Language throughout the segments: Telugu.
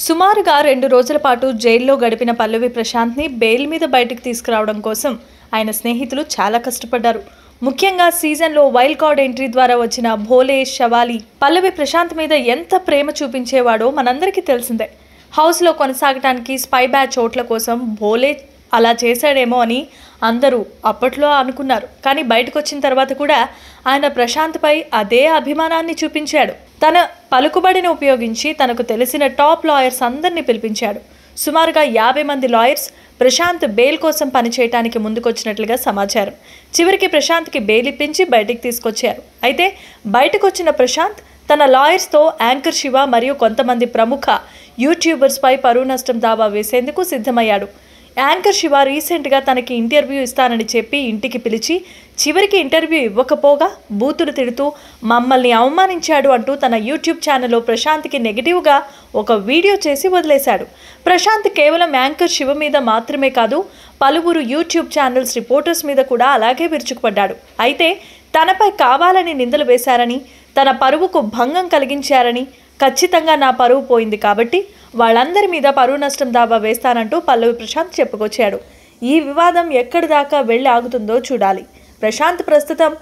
సుమారుగా 2 రోజుల పాటు జైల్లో గడిపిన పల్లవి ప్రశాంత్ని బెయిల్ మీద బయటికి తీసుకురావడం కోసం ఆయన స్నేహితులు చాలా కష్టపడ్డారు. ముఖ్యంగా సీజన్లో వైల్డ్ కార్డ్ ఎంట్రీ ద్వారా వచ్చిన భోలే షవాలి పల్లవి ప్రశాంత్ మీద ఎంత ప్రేమ చూపించేవాడో మనందరికీ తెలిసిందే. హౌస్లో కొనసాగటానికి స్పై బ్యాచ్ ఓట్ల కోసం భోలే అలా చేశాడేమో అని అందరూ అప్పట్లో అనుకున్నారు. కానీ బయటకు వచ్చిన తర్వాత కూడా ఆయన ప్రశాంత్పై అదే అభిమానాన్ని చూపించాడు. తన పలుకుబడిని ఉపయోగించి తనకు తెలిసిన టాప్ లాయర్స్ అందరినీ పిలిపించాడు. సుమారుగా 50 మంది లాయర్స్ ప్రశాంత్ బెయిల్ కోసం పనిచేయడానికి ముందుకొచ్చినట్లుగా సమాచారం. చివరికి ప్రశాంత్కి బెయిల్ ఇప్పించి బయటికి తీసుకొచ్చారు. అయితే బయటకు వచ్చిన ప్రశాంత్ తన లాయర్స్తో యాంకర్ శివ మరియు కొంతమంది ప్రముఖ యూట్యూబర్స్పై పరువు నష్టం దావా వేసేందుకు సిద్ధమయ్యాడు. యాంకర్ శివ రీసెంట్గా తనకి ఇంటర్వ్యూ ఇస్తానని చెప్పి ఇంటికి పిలిచి చివరికి ఇంటర్వ్యూ ఇవ్వకపోగా బూతులు తిడుతూ మమ్మల్ని అవమానించాడు అంటూ తన యూట్యూబ్ ఛానల్లో ప్రశాంత్కి నెగిటివ్గా ఒక వీడియో చేసి వదిలేశాడు. ప్రశాంత్ కేవలం యాంకర్ శివ మీద మాత్రమే కాదు, పలువురు యూట్యూబ్ ఛానల్స్ రిపోర్టర్స్ మీద కూడా అలాగే విరుచుకుపడ్డాడు. అయితే తనపై కావాలని నిందలు వేశారని, తన పరువుకు భంగం కలిగించారని, ఖచ్చితంగా నా పరువు పోయింది కాబట్టి వాళ్ళందరి మీద పరువు నష్టం దావా వేస్తానంటూ పల్లవి ప్రశాంత్ చెప్పుకొచ్చాడు. ఈ వివాదం ఎక్కడి దాకా వెళ్ళి ఆగుతుందో చూడాలి. ప్రశాంత్ ప్రస్తుతం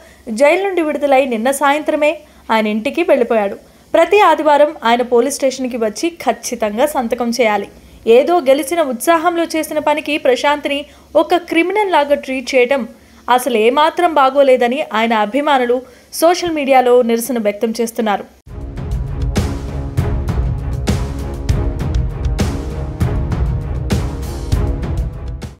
జైలు నుండి విడుదలై నిన్న సాయంత్రమే ఆయన ఇంటికి వెళ్ళిపోయాడు. ప్రతి ఆదివారం ఆయన పోలీస్ స్టేషన్కి వచ్చి ఖచ్చితంగా సంతకం చేయాలి. ఏదో గెలిచిన ఉత్సాహంలో చేసిన పనికి ప్రశాంత్ని ఒక క్రిమినల్ లాగా ట్రీట్ చేయడం అసలు ఏమాత్రం బాగోలేదని ఆయన అభిమానులు సోషల్ మీడియాలో నిరసన వ్యక్తం చేస్తున్నారు.